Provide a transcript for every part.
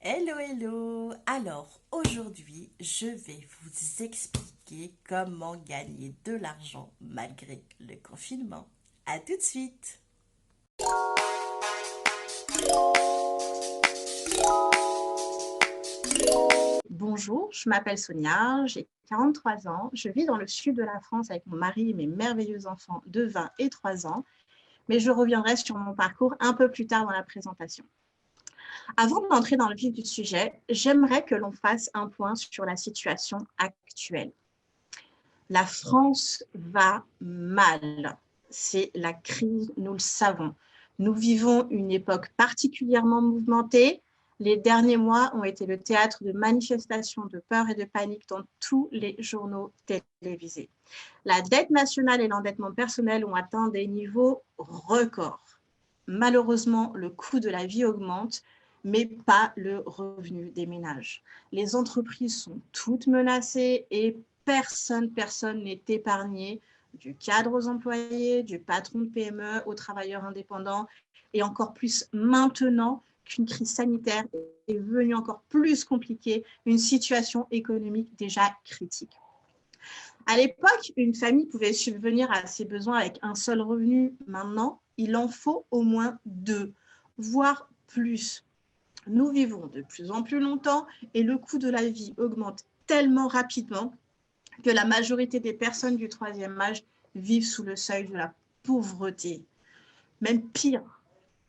Hello, hello! Alors, aujourd'hui, je vais vous expliquer comment gagner de l'argent malgré le confinement. À tout de suite! Bonjour, je m'appelle Sonia, j'ai 43 ans, je vis dans le sud de la France avec mon mari et mes merveilleux enfants de 20 et 3 ans, mais je reviendrai sur mon parcours un peu plus tard dans la présentation. Avant d'entrer dans le vif du sujet, j'aimerais que l'on fasse un point sur la situation actuelle. La France va mal, c'est la crise, nous le savons. Nous vivons une époque particulièrement mouvementée. Les derniers mois ont été le théâtre de manifestations de peur et de panique dans tous les journaux télévisés. La dette nationale et l'endettement personnel ont atteint des niveaux records. Malheureusement, le coût de la vie augmente, mais pas le revenu des ménages. Les entreprises sont toutes menacées et personne n'est épargné, du cadre aux employés, du patron de PME aux travailleurs indépendants, et encore plus maintenant qu'une crise sanitaire est venue encore plus compliquer une situation économique déjà critique. À l'époque, une famille pouvait subvenir à ses besoins avec un seul revenu. Maintenant, il en faut au moins deux, voire plus. Nous vivons de plus en plus longtemps et le coût de la vie augmente tellement rapidement que la majorité des personnes du troisième âge vivent sous le seuil de la pauvreté. Même pire,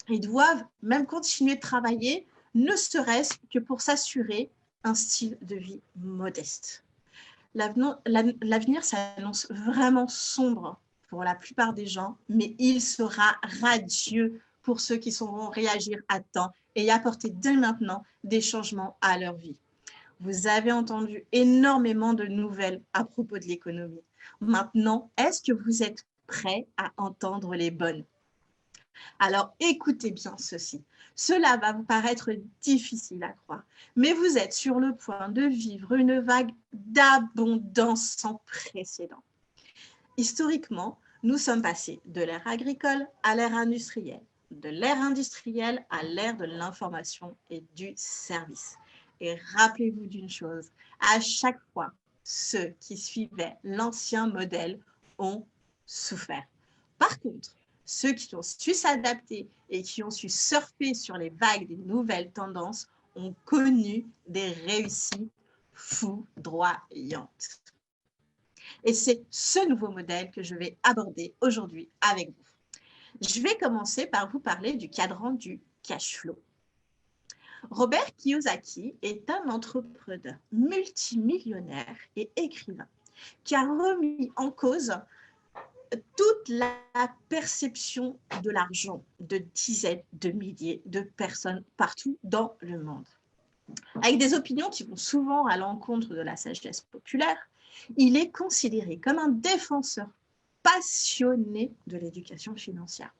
ils doivent même continuer de travailler, ne serait-ce que pour s'assurer un style de vie modeste. L'avenir s'annonce vraiment sombre pour la plupart des gens, mais il sera radieux pour ceux qui sauront réagir à temps et apporter dès maintenant des changements à leur vie. Vous avez entendu énormément de nouvelles à propos de l'économie. Maintenant, est-ce que vous êtes prêts à entendre les bonnes? Alors écoutez bien ceci. Cela va vous paraître difficile à croire, mais vous êtes sur le point de vivre une vague d'abondance sans précédent. Historiquement, nous sommes passés de l'ère agricole à l'ère industrielle, de l'ère industrielle à l'ère de l'information et du service. Et rappelez-vous d'une chose, à chaque fois, ceux qui suivaient l'ancien modèle ont souffert. Par contre, ceux qui ont su s'adapter et qui ont su surfer sur les vagues des nouvelles tendances ont connu des réussites foudroyantes. Et c'est ce nouveau modèle que je vais aborder aujourd'hui avec vous. Je vais commencer par vous parler du cadran du cash flow. Robert Kiyosaki est un entrepreneur multimillionnaire et écrivain qui a remis en cause toute la perception de l'argent de dizaines de milliers de personnes partout dans le monde. Avec des opinions qui vont souvent à l'encontre de la sagesse populaire, il est considéré comme un défenseur passionné de l'éducation financière.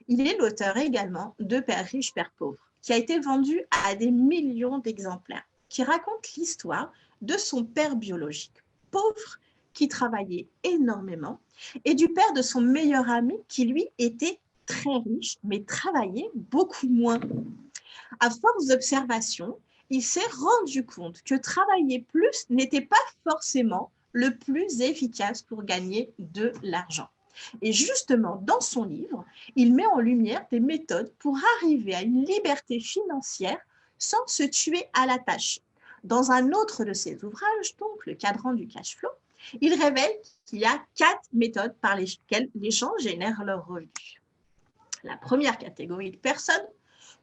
Il est l'auteur également de Père riche, Père pauvre, qui a été vendu à des millions d'exemplaires, qui raconte l'histoire de son père biologique, pauvre, qui travaillait énormément, et du père de son meilleur ami, qui lui était très riche, mais travaillait beaucoup moins. À force d'observation, il s'est rendu compte que travailler plus n'était pas forcément le plus efficace pour gagner de l'argent. Et justement, dans son livre, il met en lumière des méthodes pour arriver à une liberté financière sans se tuer à la tâche. Dans un autre de ses ouvrages, donc le cadran du cash flow, il révèle qu'il y a 4 méthodes par lesquelles les gens génèrent leurs revenus. La première catégorie de personnes,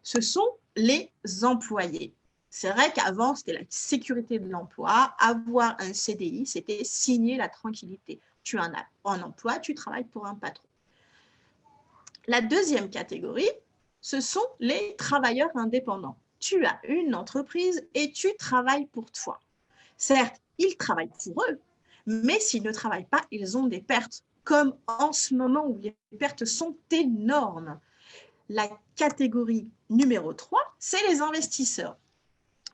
ce sont les employés. C'est vrai qu'avant, c'était la sécurité de l'emploi. Avoir un CDI, c'était signer la tranquillité. Tu as un emploi, tu travailles pour un patron. La deuxième catégorie, ce sont les travailleurs indépendants. Tu as une entreprise et tu travailles pour toi. Certes, ils travaillent pour eux, mais s'ils ne travaillent pas, ils ont des pertes, comme en ce moment où les pertes sont énormes. La catégorie numéro 3, c'est les investisseurs.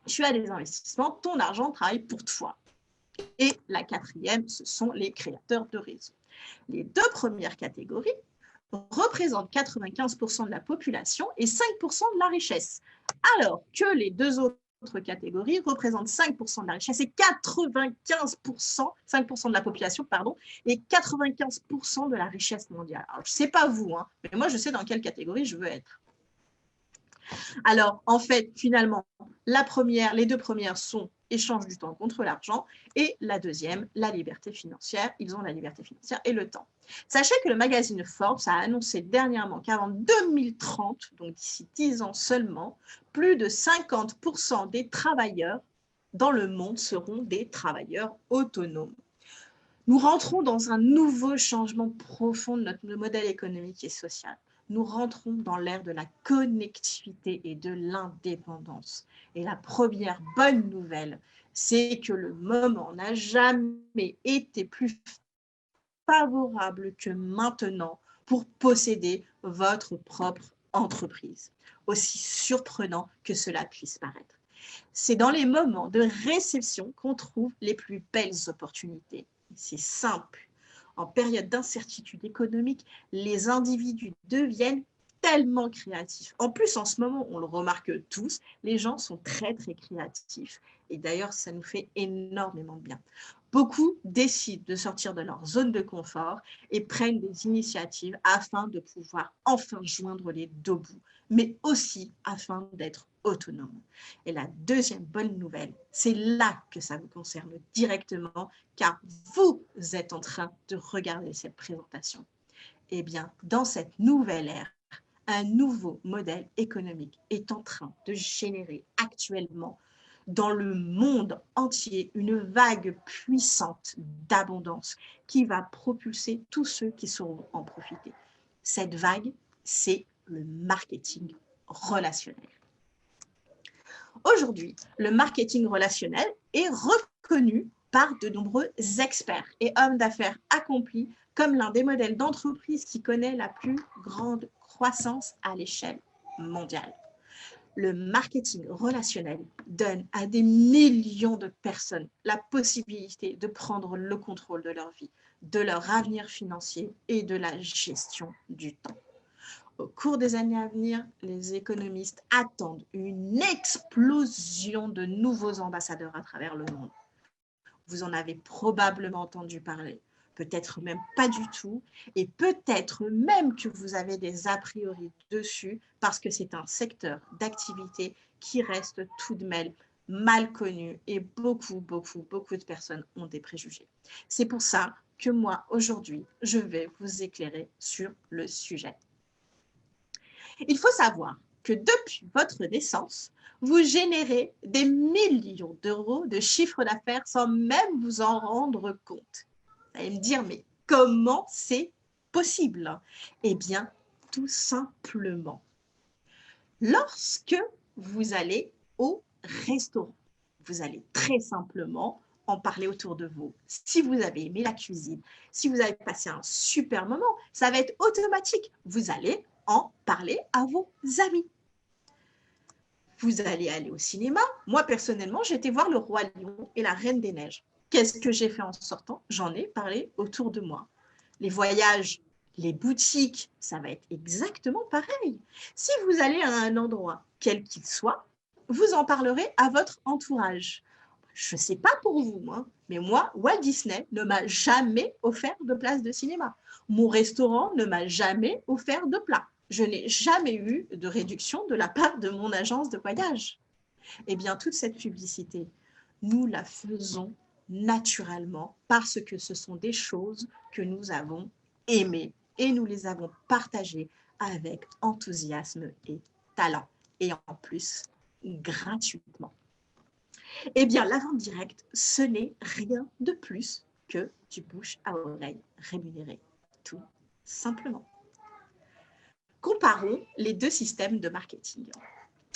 Tu as des investissements, ton argent travaille pour toi. Et la quatrième, ce sont les créateurs de réseaux. Les deux premières catégories représentent 95% de la population et 5% de la richesse, alors que les deux autres autres catégories représentent 5% de la richesse et 95%, 5% de la population, pardon, et 95% de la richesse mondiale. Alors, je ne sais pas vous, hein, mais moi, je sais dans quelle catégorie je veux être. Alors, en fait, finalement, les deux premières sont échange du temps contre l'argent et la deuxième, la liberté financière. Ils ont la liberté financière et le temps. Sachez que le magazine Forbes a annoncé dernièrement qu'avant 2030, donc d'ici 10 ans seulement, plus de 50% des travailleurs dans le monde seront des travailleurs autonomes. Nous rentrons dans un nouveau changement profond de notre modèle économique et social. Nous rentrons dans l'ère de la connectivité et de l'indépendance. Et la première bonne nouvelle, c'est que le moment n'a jamais été plus favorable que maintenant pour posséder votre propre entreprise, aussi surprenant que cela puisse paraître. C'est dans les moments de récession qu'on trouve les plus belles opportunités. C'est simple. En période d'incertitude économique, les individus deviennent tellement créatifs. En plus, en ce moment, on le remarque tous, les gens sont très, très créatifs. Et d'ailleurs, ça nous fait énormément de bien. Beaucoup décident de sortir de leur zone de confort et prennent des initiatives afin de pouvoir enfin joindre les deux bouts, mais aussi afin d'être autonomes. Et la deuxième bonne nouvelle, c'est là que ça vous concerne directement, car vous êtes en train de regarder cette présentation. Eh bien, dans cette nouvelle ère, un nouveau modèle économique est en train de générer actuellement dans le monde entier une vague puissante d'abondance qui va propulser tous ceux qui sauront en profiter. Cette vague, c'est le marketing relationnel. Aujourd'hui, le marketing relationnel est reconnu par de nombreux experts et hommes d'affaires accomplis comme l'un des modèles d'entreprise qui connaît la plus grande croissance à l'échelle mondiale. Le marketing relationnel donne à des millions de personnes la possibilité de prendre le contrôle de leur vie, de leur avenir financier et de la gestion du temps. Au cours des années à venir, les économistes attendent une explosion de nouveaux ambassadeurs à travers le monde. Vous en avez probablement entendu parler, peut-être même pas du tout, et peut-être même que vous avez des a priori dessus parce que c'est un secteur d'activité qui reste tout de même mal connu et beaucoup de personnes ont des préjugés. C'est pour ça que moi, aujourd'hui, je vais vous éclairer sur le sujet. Il faut savoir que depuis votre naissance, vous générez des millions d'euros de chiffre d'affaires sans même vous en rendre compte. Vous allez me dire, mais comment c'est possible? Eh bien, tout simplement. Lorsque vous allez au restaurant, vous allez très simplement en parler autour de vous. Si vous avez aimé la cuisine, si vous avez passé un super moment, ça va être automatique. Vous allez en parler à vos amis. Vous allez aller au cinéma. Moi, personnellement, j'ai été voir Le Roi Lion et La Reine des Neiges. Qu'est-ce que j'ai fait en sortant? J'en ai parlé autour de moi. Les voyages, les boutiques, ça va être exactement pareil. Si vous allez à un endroit, quel qu'il soit, vous en parlerez à votre entourage. Je ne sais pas pour vous, hein, mais moi, Walt Disney ne m'a jamais offert de place de cinéma. Mon restaurant ne m'a jamais offert de plat. Je n'ai jamais eu de réduction de la part de mon agence de voyage. Eh bien, toute cette publicité, nous la faisons naturellement parce que ce sont des choses que nous avons aimées et nous les avons partagées avec enthousiasme et talent. Et en plus, gratuitement. Eh bien, la vente directe, ce n'est rien de plus que du bouche à oreille rémunéré, tout simplement. Comparons les deux systèmes de marketing.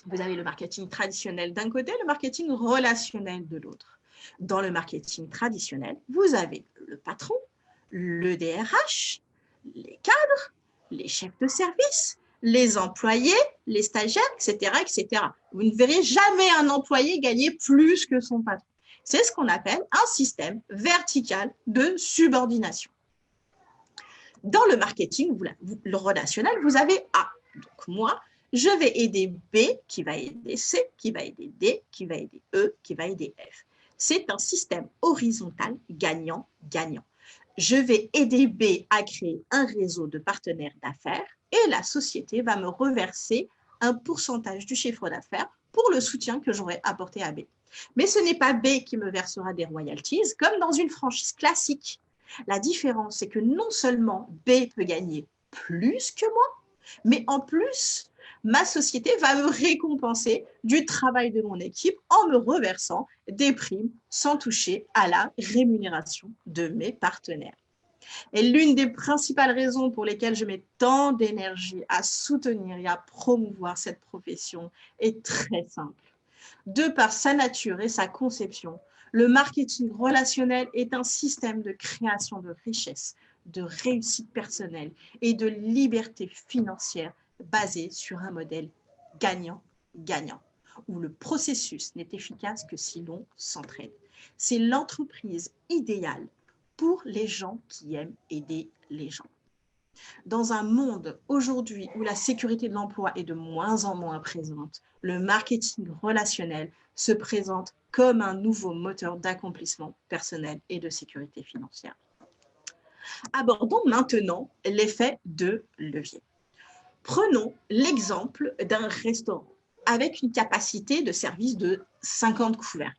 Vous avez le marketing traditionnel d'un côté, le marketing relationnel de l'autre. Dans le marketing traditionnel, vous avez le patron, le DRH, les cadres, les chefs de service, les employés, les stagiaires, etc., etc. Vous ne verrez jamais un employé gagner plus que son patron. C'est ce qu'on appelle un système vertical de subordination. Dans le marketing, le relationnel, vous avez donc moi, Je vais aider B, qui va aider C, qui va aider D, qui va aider E, qui va aider F. C'est un système horizontal gagnant-gagnant. Je vais aider B à créer un réseau de partenaires d'affaires et la société va me reverser un pourcentage du chiffre d'affaires pour le soutien que j'aurai apporté à B. Mais ce n'est pas B qui me versera des royalties comme dans une franchise classique. La différence, c'est que non seulement B peut gagner plus que moi, mais en plus, ma société va me récompenser du travail de mon équipe en me reversant des primes sans toucher à la rémunération de mes partenaires. Et l'une des principales raisons pour lesquelles je mets tant d'énergie à soutenir et à promouvoir cette profession est très simple. De par sa nature et sa conception, le marketing relationnel est un système de création de richesse, de réussite personnelle et de liberté financière basé sur un modèle gagnant-gagnant, où le processus n'est efficace que si l'on s'entraide. C'est l'entreprise idéale pour les gens qui aiment aider les gens. Dans un monde aujourd'hui où la sécurité de l'emploi est de moins en moins présente, le marketing relationnel se présente comme un nouveau moteur d'accomplissement personnel et de sécurité financière. Abordons maintenant l'effet de levier. Prenons l'exemple d'un restaurant avec une capacité de service de 50 couverts.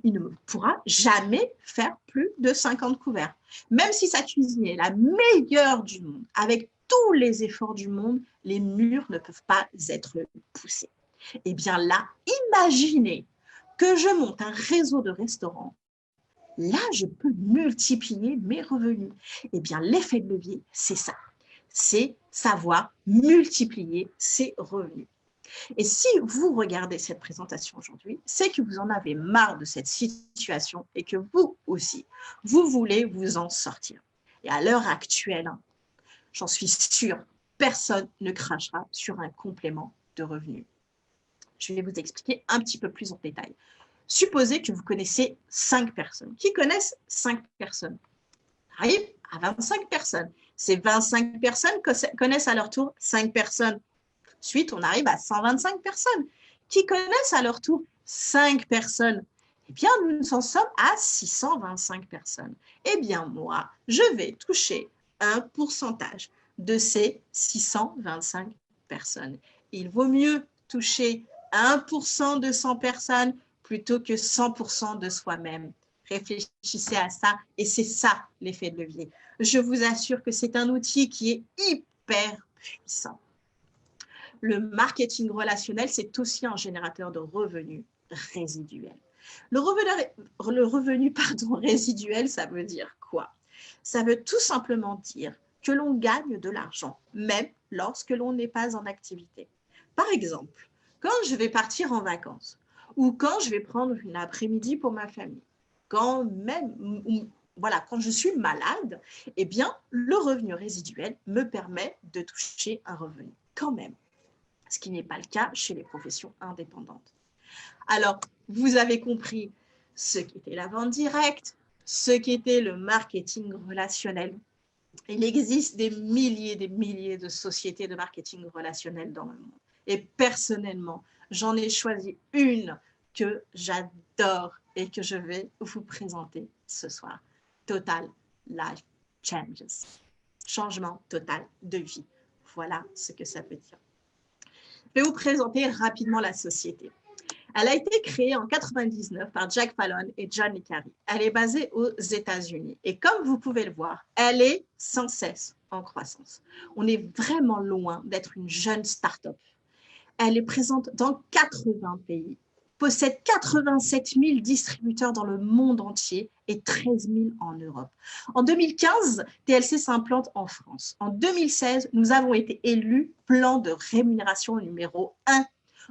Il ne pourra jamais faire plus de 50 couverts. Même si sa cuisine est la meilleure du monde, avec tous les efforts du monde, les murs ne peuvent pas être poussés. Eh bien là, imaginez que je monte un réseau de restaurants. Là, je peux multiplier mes revenus. Eh bien, l'effet de levier, c'est ça. C'est savoir multiplier ses revenus. Et si vous regardez cette présentation aujourd'hui, c'est que vous en avez marre de cette situation et que vous aussi, vous voulez vous en sortir. Et à l'heure actuelle, j'en suis sûre, personne ne crachera sur un complément de revenus. Je vais vous expliquer un petit peu plus en détail. Supposez que vous connaissez 5 personnes. Qui connaissent 5 personnes? Arrive à 25 personnes. Ces 25 personnes connaissent à leur tour 5 personnes. Ensuite, on arrive à 125 personnes qui connaissent à leur tour 5 personnes. Eh bien, nous en sommes à 625 personnes. Eh bien, moi, je vais toucher un pourcentage de ces 625 personnes. Il vaut mieux toucher 1% de 100 personnes plutôt que 100% de soi-même. Réfléchissez à ça et c'est ça l'effet de levier. Je vous assure que c'est un outil qui est hyper puissant. Le marketing relationnel, c'est aussi un générateur de revenus résiduels. Le revenu résiduel, ça veut dire quoi? Ça veut tout simplement dire que l'on gagne de l'argent, même lorsque l'on n'est pas en activité. Par exemple, quand je vais partir en vacances ou quand je vais prendre une après-midi pour ma famille, quand je suis malade, eh bien, le revenu résiduel me permet de toucher un revenu quand même, ce qui n'est pas le cas chez les professions indépendantes. Alors, vous avez compris ce qu'était la vente directe, ce qu'était le marketing relationnel. Il existe des milliers de sociétés de marketing relationnel dans le monde. Et personnellement, j'en ai choisi une que j'adore et que je vais vous présenter ce soir. Total Life Changes. Changement total de vie. Voilà ce que ça veut dire. Je vais vous présenter rapidement la société. Elle a été créée en 1999 par Jack Fallon et John Licari. Elle est basée aux États-Unis. Et comme vous pouvez le voir, elle est sans cesse en croissance. On est vraiment loin d'être une jeune start-up. Elle est présente dans 80 pays, possède 87 000 distributeurs dans le monde entier et 13 000 en Europe. En 2015, TLC s'implante en France. En 2016, nous avons été élus plan de rémunération numéro 1.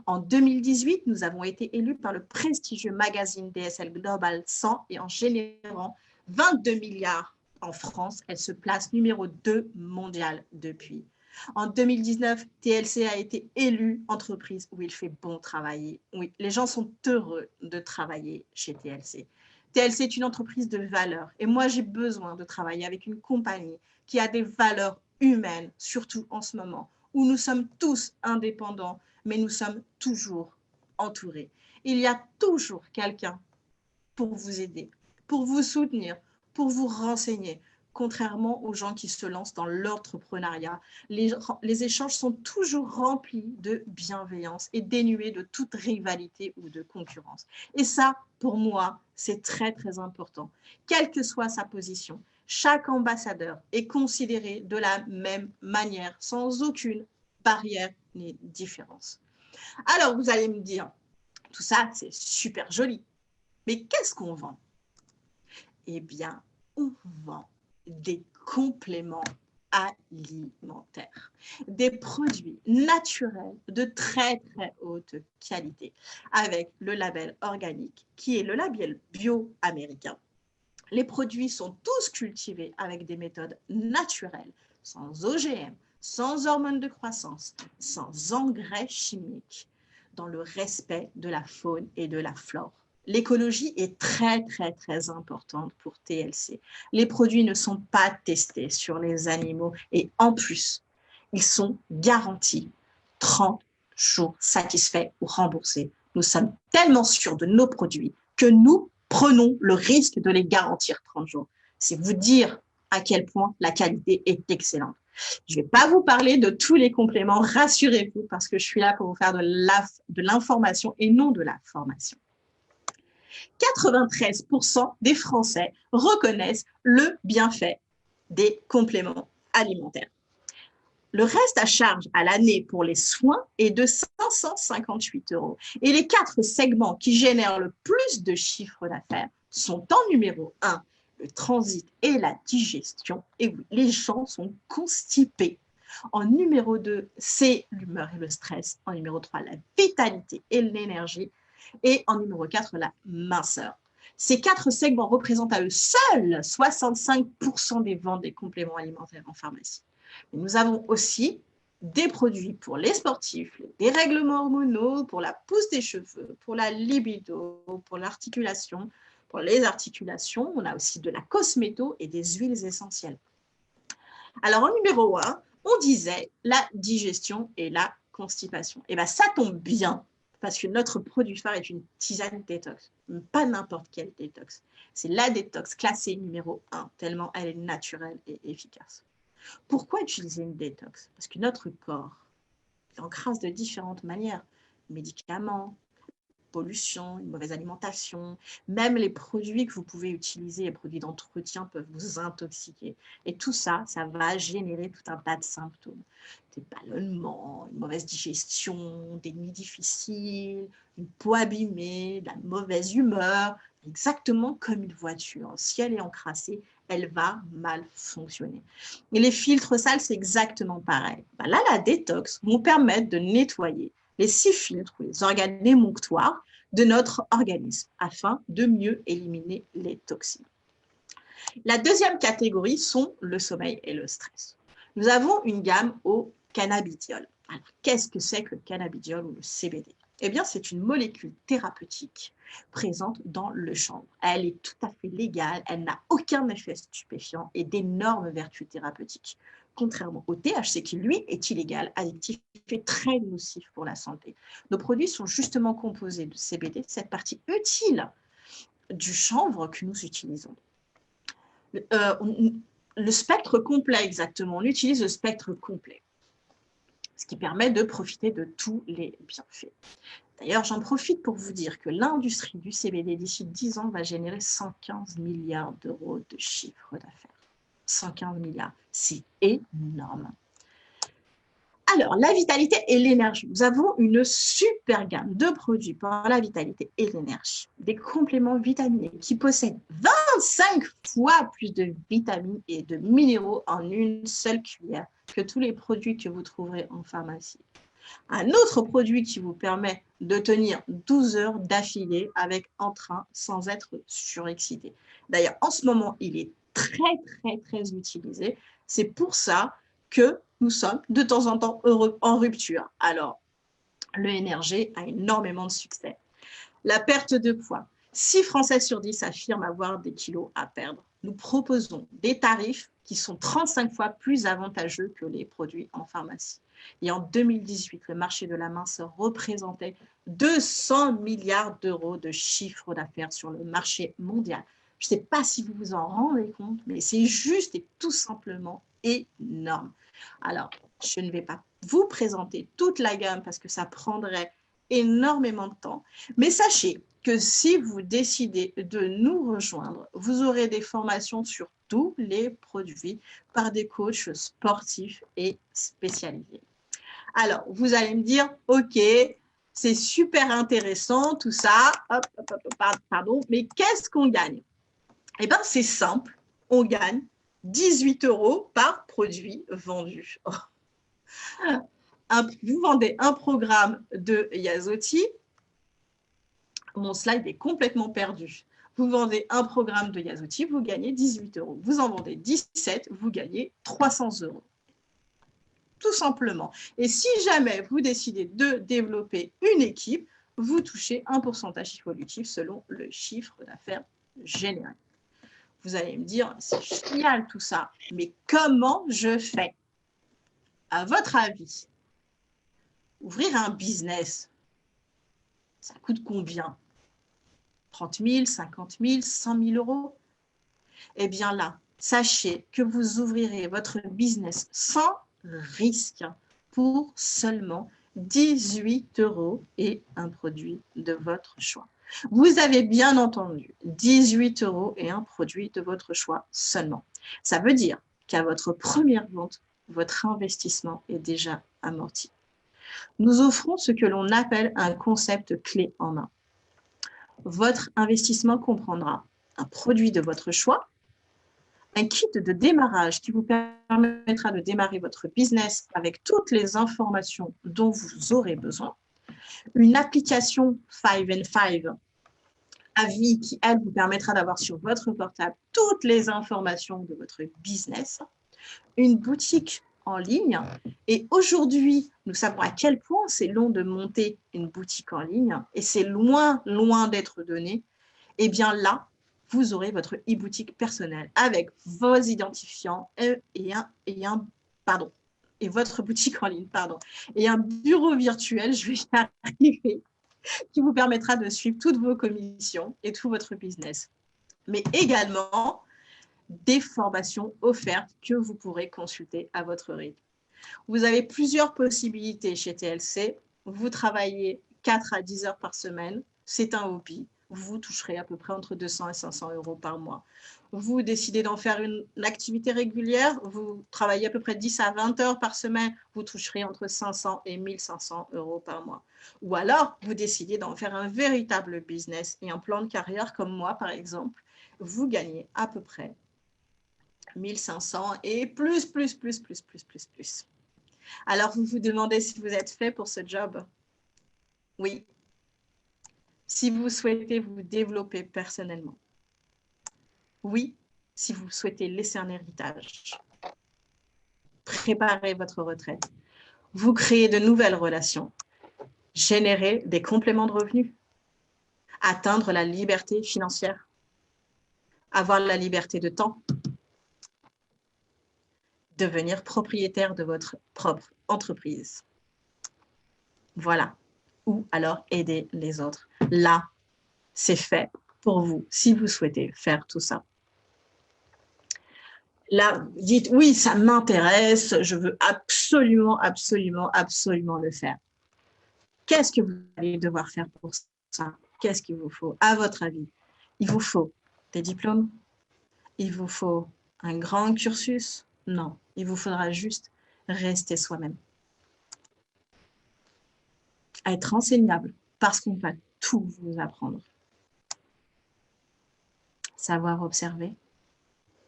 En 2018, nous avons été élus par le prestigieux magazine DSL Global 100 et en générant 22 milliards en France, elle se place numéro 2 mondial depuis. En 2019, TLC a été élue entreprise où il fait bon travailler. Oui, les gens sont heureux de travailler chez TLC. TLC est une entreprise de valeurs et moi, j'ai besoin de travailler avec une compagnie qui a des valeurs humaines, surtout en ce moment, où nous sommes tous indépendants, mais nous sommes toujours entourés. Il y a toujours quelqu'un pour vous aider, pour vous soutenir, pour vous renseigner. Contrairement aux gens qui se lancent dans l'entrepreneuriat, les échanges sont toujours remplis de bienveillance et dénués de toute rivalité ou de concurrence. Et ça, pour moi, c'est très, très important. Quelle que soit sa position, chaque ambassadeur est considéré de la même manière, sans aucune barrière ni différence. Alors, vous allez me dire, tout ça, c'est super joli. Mais qu'est-ce qu'on vend? Eh bien, on vend des compléments alimentaires, des produits naturels de très, très haute qualité, avec le label organique, qui est le label bio américain. Les produits sont tous cultivés avec des méthodes naturelles, sans OGM, sans hormones de croissance, sans engrais chimiques, dans le respect de la faune et de la flore. L'écologie est très, très, très importante pour TLC. Les produits ne sont pas testés sur les animaux et en plus, ils sont garantis 30 jours satisfaits ou remboursés. Nous sommes tellement sûrs de nos produits que nous prenons le risque de les garantir 30 jours. C'est vous dire à quel point la qualité est excellente. Je ne vais pas vous parler de tous les compléments, rassurez-vous, parce que je suis là pour vous faire de l'information et non de la formation. 93% des Français reconnaissent le bienfait des compléments alimentaires. Le reste à charge à l'année pour les soins est de 558 €. Et les 4 segments qui génèrent le plus de chiffre d'affaires sont en numéro 1, le transit et la digestion. Et oui, les gens sont constipés. En numéro 2, c'est l'humeur et le stress. En numéro 3, la vitalité et l'énergie. Et en numéro 4, la minceur. Ces 4 segments représentent à eux seuls 65% des ventes des compléments alimentaires en pharmacie. Mais nous avons aussi des produits pour les sportifs, les dérèglements hormonaux, pour la pousse des cheveux, pour la libido, pour l'articulation, pour les articulations. On a aussi de la cosméto et des huiles essentielles. Alors, en numéro 1, on disait la digestion et la constipation. Et bien, ça tombe bien, parce que notre produit phare est une tisane détox, pas n'importe quelle détox. C'est la détox classée numéro 1, tellement elle est naturelle et efficace. Pourquoi utiliser une détox? Parce que notre corps encrasse de différentes manières. Médicaments, pollution, une mauvaise alimentation, même les produits que vous pouvez utiliser, les produits d'entretien peuvent vous intoxiquer. Et tout ça, ça va générer tout un tas de symptômes. Des ballonnements, une mauvaise digestion, des nuits difficiles, une peau abîmée, de la mauvaise humeur, exactement comme une voiture. Si elle est encrassée, elle va mal fonctionner. Et les filtres sales, c'est exactement pareil. Là, la détox vont permettre de nettoyer les 6 filtres ou les organes émonctoires de notre organisme afin de mieux éliminer les toxines. La deuxième catégorie sont le sommeil et le stress. Nous avons une gamme au cannabidiol. Alors, qu'est-ce que c'est que le cannabidiol ou le CBD? Eh bien, c'est une molécule thérapeutique présente dans le chanvre. Elle est tout à fait légale, elle n'a aucun effet stupéfiant et d'énormes vertus thérapeutiques. Contrairement au THC qui, lui, est illégal, addictif et très nocif pour la santé. Nos produits sont justement composés de CBD, cette partie utile du chanvre que nous utilisons. Le spectre complet, exactement. On utilise le spectre complet, ce qui permet de profiter de tous les bienfaits. D'ailleurs, j'en profite pour vous dire que l'industrie du CBD d'ici 10 ans va générer 115 milliards d'euros de chiffre d'affaires. 115 milliards, c'est énorme. Alors, la vitalité et l'énergie. Nous avons une super gamme de produits pour la vitalité et l'énergie. Des compléments vitaminés qui possèdent 25 fois plus de vitamines et de minéraux en une seule cuillère que tous les produits que vous trouverez en pharmacie. Un autre produit qui vous permet de tenir 12 heures d'affilée avec entrain sans être surexcité. D'ailleurs, en ce moment, il est très, très, très utilisé. C'est pour ça que nous sommes de temps en temps en rupture. Alors, le NRG a énormément de succès. La perte de poids. 6 Français sur 10 affirment avoir des kilos à perdre. Nous proposons des tarifs qui sont 35 fois plus avantageux que les produits en pharmacie. Et en 2018, le marché de la minceur représentait 200 milliards d'euros de chiffre d'affaires sur le marché mondial. Je ne sais pas si vous vous en rendez compte, mais c'est juste et tout simplement énorme. Alors, je ne vais pas vous présenter toute la gamme parce que ça prendrait énormément de temps. Mais sachez que si vous décidez de nous rejoindre, vous aurez des formations sur tous les produits par des coachs sportifs et spécialisés. Alors, vous allez me dire, OK, c'est super intéressant, tout ça, pardon, mais qu'est-ce qu'on gagne? Eh bien, c'est simple, on gagne 18 € par produit vendu. Vous vendez un programme de Yazoti, mon slide est complètement perdu. Vous vendez un programme de Yazoti, vous gagnez 18 €. Vous en vendez 17, vous gagnez 300 €. Tout simplement. Et si jamais vous décidez de développer une équipe, vous touchez un pourcentage évolutif selon le chiffre d'affaires général. Vous allez me dire, c'est génial tout ça, mais comment je fais? À votre avis, ouvrir un business, ça coûte combien? 30 000, 50 000, 100 000 €? Eh bien là, sachez que vous ouvrirez votre business sans risque pour seulement 18 € et un produit de votre choix. Vous avez bien entendu, 18 € et un produit de votre choix seulement. Ça veut dire qu'à votre première vente, votre investissement est déjà amorti. Nous offrons ce que l'on appelle un concept clé en main. Votre investissement comprendra un produit de votre choix, un kit de démarrage qui vous permettra de démarrer votre business avec toutes les informations dont vous aurez besoin, une application 5 and 5 à vie qui, elle, vous permettra d'avoir sur votre portable toutes les informations de votre business, une boutique en ligne. Et aujourd'hui, nous savons à quel point c'est long de monter une boutique en ligne et c'est loin, loin d'être donné. Eh bien là, vous aurez votre e-boutique personnelle avec vos identifiants et votre boutique en ligne, et un bureau virtuel, je vais y arriver, qui vous permettra de suivre toutes vos commissions et tout votre business. Mais également des formations offertes que vous pourrez consulter à votre rythme. Vous avez plusieurs possibilités chez TLC. Vous travaillez 4 à 10 heures par semaine. C'est un hobby. Vous toucherez à peu près entre 200 et 500 € par mois. Vous décidez d'en faire une activité régulière. Vous travaillez à peu près 10 à 20 heures par semaine. Vous toucherez entre 500 et 1500 € par mois. Ou alors, vous décidez d'en faire un véritable business et un plan de carrière comme moi, par exemple. Vous gagnez à peu près 1500 et plus. Alors, vous vous demandez si vous êtes fait pour ce job? Oui. Si vous souhaitez vous développer personnellement. Oui, si vous souhaitez laisser un héritage. Préparer votre retraite. Vous créer de nouvelles relations. Générer des compléments de revenus. Atteindre la liberté financière. Avoir la liberté de temps. Devenir propriétaire de votre propre entreprise. Voilà. Ou alors aider les autres. Là, c'est fait pour vous, si vous souhaitez faire tout ça. Là, dites, oui, ça m'intéresse, je veux absolument le faire. Qu'est-ce que vous allez devoir faire pour ça? Qu'est-ce qu'il vous faut, à votre avis? Il vous faut des diplômes? Il vous faut un grand cursus? Non, il vous faudra juste rester soi-même. Être enseignable, parce qu'on va tout vous apprendre. Savoir observer.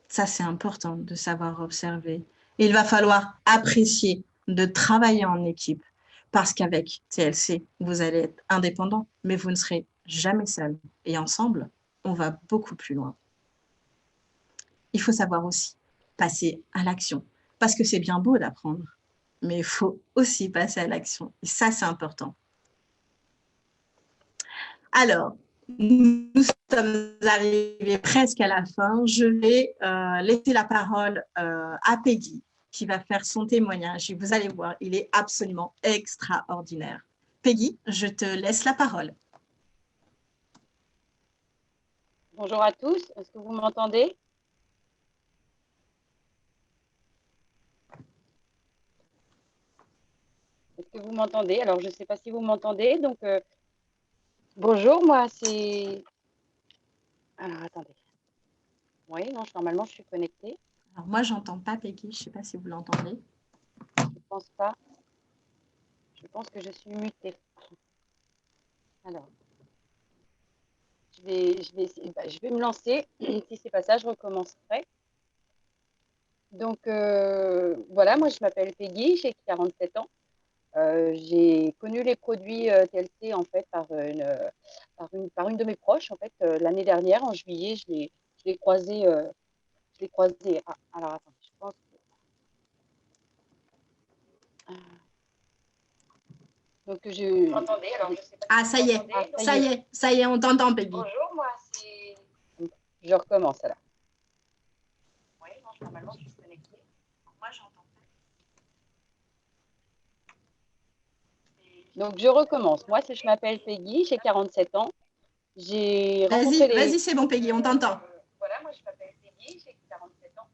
Ça, c'est important de savoir observer. Il va falloir apprécier de travailler en équipe parce qu'avec TLC, vous allez être indépendant, mais vous ne serez jamais seul. Et ensemble, on va beaucoup plus loin. Il faut savoir aussi passer à l'action parce que c'est bien beau d'apprendre, mais il faut aussi passer à l'action. Et ça, c'est important. Alors, nous sommes arrivés presque à la fin. Je vais laisser la parole à Peggy, qui va faire son témoignage. Et vous allez voir, il est absolument extraordinaire. Peggy, je te laisse la parole. Bonjour à tous, est-ce que vous m'entendez? Est-ce que vous m'entendez? Alors, je ne sais pas si vous m'entendez. Donc, bonjour, moi, c'est... Alors, attendez. Oui, non, normalement, je suis connectée. Alors, moi, j'entends pas Peggy, je ne sais pas si vous l'entendez. Je ne pense pas. Je pense que je suis mutée. Alors, je vais me lancer. Si ce n'est pas ça, je recommencerai. Donc, voilà, moi, je m'appelle Peggy, j'ai 47 ans. J'ai connu les produits TLC en fait par une de mes proches en fait l'année dernière en juillet je l'ai croisé alors attends je pense donc je Entendez, alors, je sais pas ah ça y est, ça y est, on t'entend Peggy. Bonjour, moi c'est je recommence alors. Oui, non, normalement je suis connectée. Moi j'entends. Donc, je recommence. Moi, je m'appelle Peggy, j'ai 47 ans. J'ai rencontré Vas-y, c'est bon, Peggy, on t'entend. Voilà, moi, je m'appelle Peggy, j'ai 47 ans.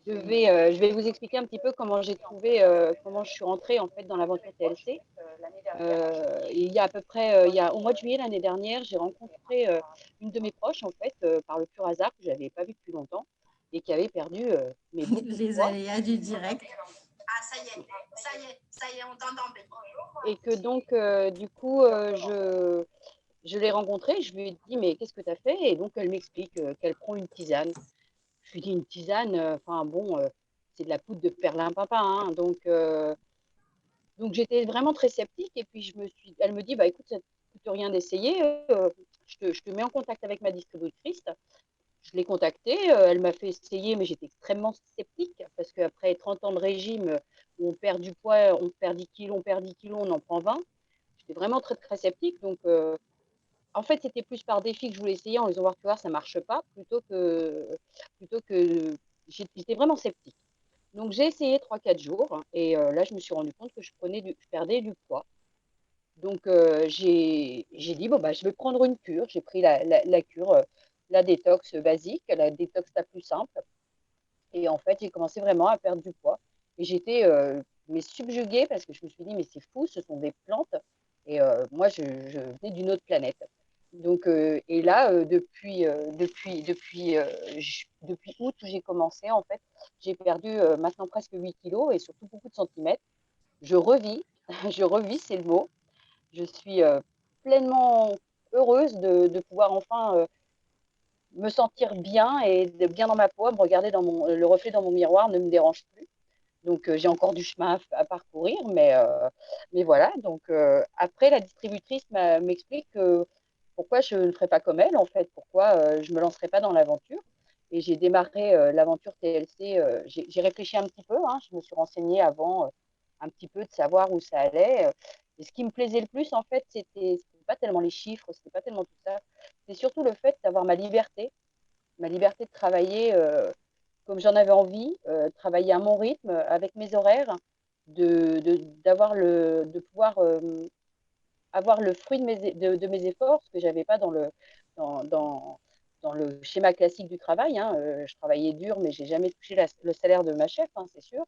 Je vais vous expliquer un petit peu comment j'ai trouvé, comment je suis rentrée en fait dans l'aventure TLC. Il y a à peu près, au mois de juillet l'année dernière, j'ai rencontré une de mes proches en fait par le pur hasard que je n'avais pas vue depuis longtemps et qui avait perdu les aléas du direct. Ah, ça y est, on t'entend. Et que donc, du coup, je l'ai rencontrée, je lui ai dit, mais qu'est-ce que tu as fait? Et donc, elle m'explique qu'elle prend une tisane. Je lui dis, une tisane, enfin bon, c'est de la poudre de perlimpinpin, hein, donc j'étais vraiment très sceptique. Et puis, elle me dit, bah écoute, ça ne coûte rien d'essayer, je te mets en contact avec ma distributrice. Je l'ai contactée, elle m'a fait essayer, mais j'étais extrêmement sceptique parce qu'après 30 ans de régime où on perd du poids, on perd 10 kilos, on perd 10 kilos, on en prend 20. J'étais vraiment très, très sceptique. Donc, en fait, c'était plus par défi que je voulais essayer en disant, voir, tu vois, ça ne marche pas, plutôt que j'étais vraiment sceptique. Donc, j'ai essayé 3-4 jours et là, je me suis rendu compte que je perdais du poids. Donc, j'ai dit, bon, bah, je vais prendre une cure. J'ai pris la cure, la détox basique, la détox la plus simple. Et en fait, j'ai commencé vraiment à perdre du poids. Et j'étais mais subjuguée parce que je me suis dit, mais c'est fou, ce sont des plantes. Et moi, je venais d'une autre planète. Donc, et là, depuis août où j'ai commencé, en fait, j'ai perdu maintenant presque 8 kilos et surtout beaucoup de centimètres. Je revis, je revis, c'est le mot. Je suis pleinement heureuse de pouvoir enfin me sentir bien et de bien dans ma peau, me regarder le reflet dans mon miroir ne me dérange plus. Donc j'ai encore du chemin à parcourir, mais voilà. Donc après, la distributrice m'explique pourquoi je ne ferais pas comme elle, en fait, pourquoi je ne me lancerais pas dans l'aventure. Et j'ai démarré l'aventure TLC. J'ai réfléchi un petit peu, hein, je me suis renseignée avant un petit peu de savoir où ça allait. Et ce qui me plaisait le plus, en fait, c'était pas tellement les chiffres, c'était pas tellement tout ça. C'est surtout le fait d'avoir ma liberté de travailler comme j'en avais envie, travailler à mon rythme, avec mes horaires, de pouvoir avoir le fruit de mes efforts, ce que j'avais pas dans, dans, dans le schéma classique du travail. Hein. Je travaillais dur, mais j'ai jamais touché le salaire de ma chef, hein, c'est sûr.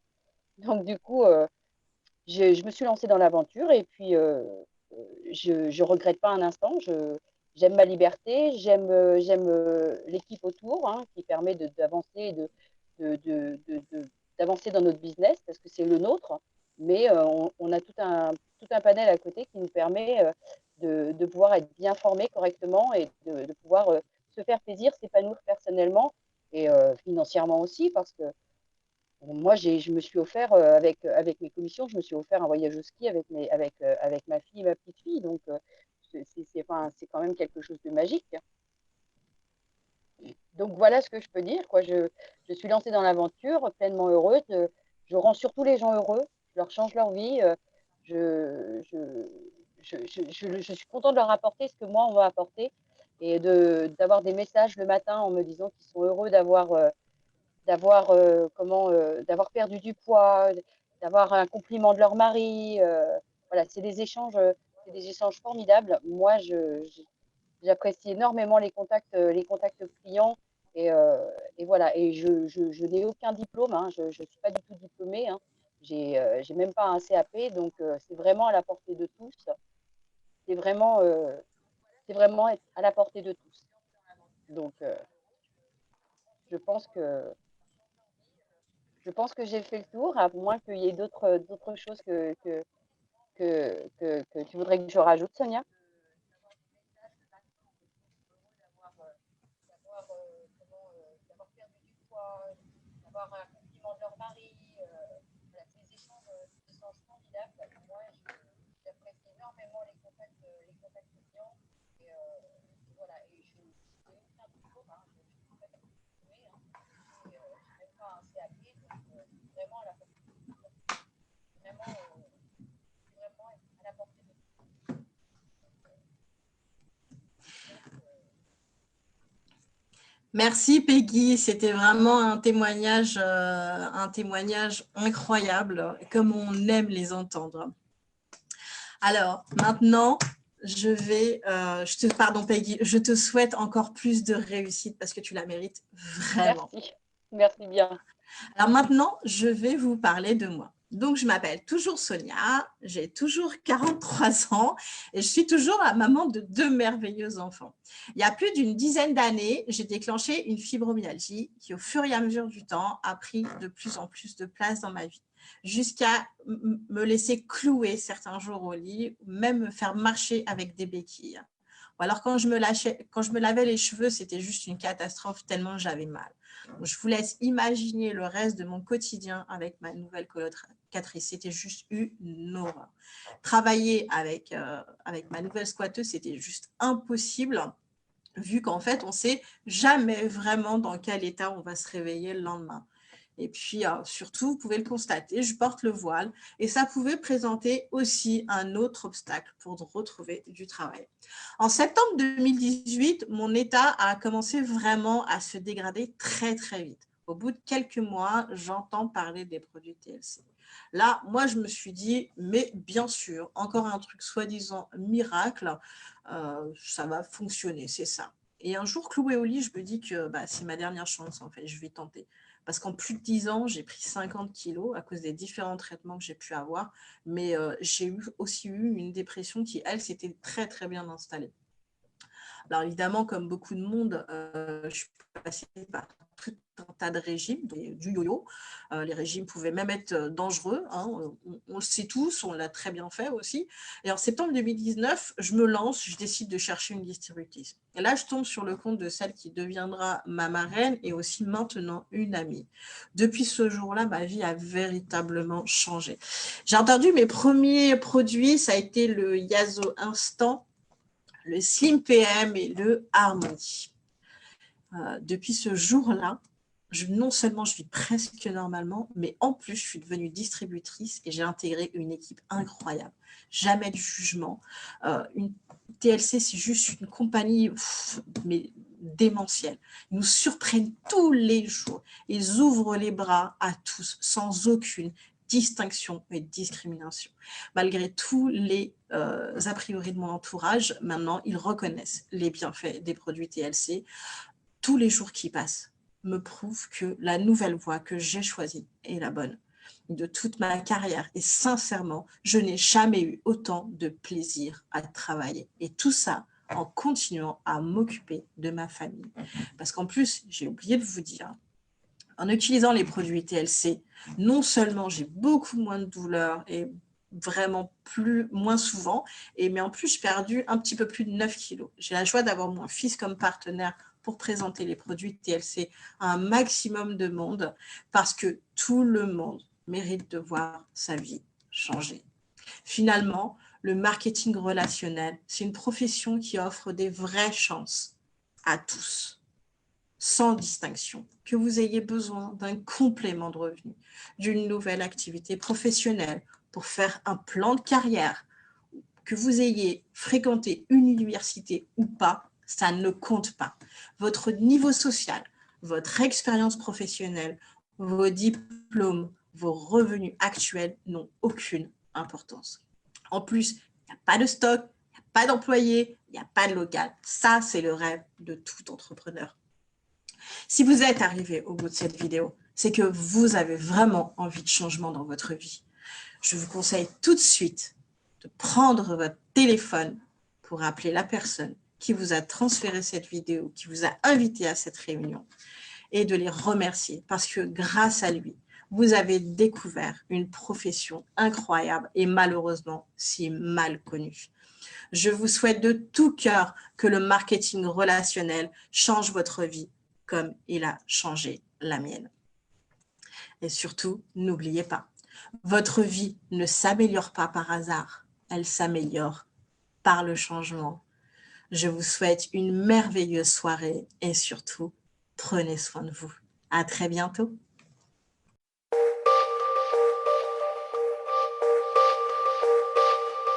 Donc du coup, je me suis lancée dans l'aventure et puis je regrette pas un instant. J'aime ma liberté, j'aime l'équipe autour hein, qui permet d'avancer d'avancer dans notre business parce que c'est le nôtre, mais on a tout un panel à côté qui nous permet de pouvoir être bien formé correctement et de pouvoir se faire plaisir, s'épanouir personnellement et financièrement aussi parce que moi, je me suis offert, avec mes commissions, je me suis offert un voyage au ski avec ma fille et ma petite fille. Donc, enfin, c'est quand même quelque chose de magique. Donc, voilà ce que je peux dire, quoi. Je suis lancée dans l'aventure, pleinement heureuse. Je rends surtout les gens heureux. Je leur change leur vie. Je, je suis contente de leur apporter ce que moi, on m'a apporté et d'avoir des messages le matin en me disant qu'ils sont heureux d'avoir d'avoir perdu du poids, d'avoir un compliment de leur mari. Voilà, c'est des échanges formidables. Moi, j'apprécie énormément les contacts clients et, euh, et voilà. Et je n'ai aucun diplôme, hein, je ne suis pas du tout diplômée, hein. J'ai même pas un CAP, donc c'est vraiment à la portée de tous. C'est vraiment, euh, c'est vraiment être à la portée de tous. Donc, je pense que je pense que j'ai fait le tour, à moins qu'il y ait d'autres choses que tu voudrais que je rajoute, Sonia. D'avoir perdu du poids, d'avoir un compliment de leur mari. Voilà, ces échanges formidables. Moi, j'apprécie énormément les contacts clients. Et voilà, et je n'ai aucun diplôme, hein, je ne suis pas diplômée, hein, et je n'ai même pas un CAP, donc vraiment à la portée, vraiment, vraiment à la portée de tout. Merci Peggy, c'était vraiment un témoignage incroyable, comme on aime les entendre. Alors, maintenant, pardon Peggy, je te souhaite encore plus de réussite parce que tu la mérites vraiment. Merci, merci bien. Alors maintenant, je vais vous parler de moi. Donc, je m'appelle toujours Sonia, j'ai toujours 43 ans et je suis toujours la maman de 2 merveilleux enfants. Il y a plus d'une dizaine d'années, j'ai déclenché une fibromyalgie qui, au fur et à mesure du temps, a pris de plus en plus de place dans ma vie, jusqu'à me laisser clouer certains jours au lit, ou même me faire marcher avec des béquilles. Ou alors, quand je me lavais les cheveux, c'était juste une catastrophe tellement j'avais mal. Je vous laisse imaginer le reste de mon quotidien avec ma nouvelle colocatrice. C'était juste une horreur. Travailler avec ma nouvelle squatteuse, c'était juste impossible, vu qu'en fait, on ne sait jamais vraiment dans quel état on va se réveiller le lendemain. Et puis, surtout, vous pouvez le constater, je porte le voile et ça pouvait présenter aussi un autre obstacle pour retrouver du travail. En septembre 2018, mon état a commencé vraiment à se dégrader très, très vite. Au bout de quelques mois, j'entends parler des produits TLC. Là, moi, je me suis dit, mais bien sûr, encore un truc soi-disant miracle, ça va fonctionner, c'est ça. Et un jour, cloué au lit, je me dis que c'est ma dernière chance, en fait, je vais tenter. Parce qu'en plus de 10 ans, j'ai pris 50 kilos à cause des différents traitements que j'ai pu avoir. Mais j'ai aussi eu une dépression qui, elle, s'était très, très bien installée. Alors évidemment, comme beaucoup de monde, je suis passée par tout un tas de régimes, du yo-yo. Les régimes pouvaient même être dangereux, hein, on le sait tous, on l'a très bien fait aussi. Et en septembre 2019, je me lance, je décide de chercher une distributrice. Et là, je tombe sur le compte de celle qui deviendra ma marraine et aussi maintenant une amie. Depuis ce jour-là, ma vie a véritablement changé. J'ai entendu mes premiers produits, ça a été le Yaso Instant, le Slim PM et le Harmony. Depuis ce jour-là, non seulement je vis presque normalement, mais en plus, je suis devenue distributrice et j'ai intégré une équipe incroyable. Jamais de jugement. Une TLC, c'est juste une compagnie mais démentielle. Ils nous surprennent tous les jours. Ils ouvrent les bras à tous, sans aucune distinction et discrimination. Malgré tous les a priori de mon entourage, maintenant, ils reconnaissent les bienfaits des produits TLC. Tous les jours qui passent me prouvent que la nouvelle voie que j'ai choisie est la bonne de toute ma carrière. Et sincèrement, je n'ai jamais eu autant de plaisir à travailler. Et tout ça en continuant à m'occuper de ma famille. Parce qu'en plus, j'ai oublié de vous dire, en utilisant les produits TLC, non seulement j'ai beaucoup moins de douleurs et vraiment moins souvent, mais en plus, j'ai perdu un petit peu plus de 9 kilos. J'ai la joie d'avoir mon fils comme partenaire pour présenter les produits TLC à un maximum de monde parce que tout le monde mérite de voir sa vie changer. Finalement, le marketing relationnel, c'est une profession qui offre des vraies chances à tous, sans distinction, que vous ayez besoin d'un complément de revenu, d'une nouvelle activité professionnelle pour faire un plan de carrière, que vous ayez fréquenté une université ou pas, ça ne compte pas. Votre niveau social, votre expérience professionnelle, vos diplômes, vos revenus actuels n'ont aucune importance. En plus, il n'y a pas de stock, il n'y a pas d'employés, il n'y a pas de local. Ça, c'est le rêve de tout entrepreneur. Si vous êtes arrivé au bout de cette vidéo, c'est que vous avez vraiment envie de changement dans votre vie. Je vous conseille tout de suite de prendre votre téléphone pour appeler la personne qui vous a transféré cette vidéo, qui vous a invité à cette réunion et de les remercier parce que grâce à lui, vous avez découvert une profession incroyable et malheureusement si mal connue. Je vous souhaite de tout cœur que le marketing relationnel change votre vie comme il a changé la mienne. Et surtout, n'oubliez pas, votre vie ne s'améliore pas par hasard, elle s'améliore par le changement. Je vous souhaite une merveilleuse soirée et surtout, prenez soin de vous. À très bientôt.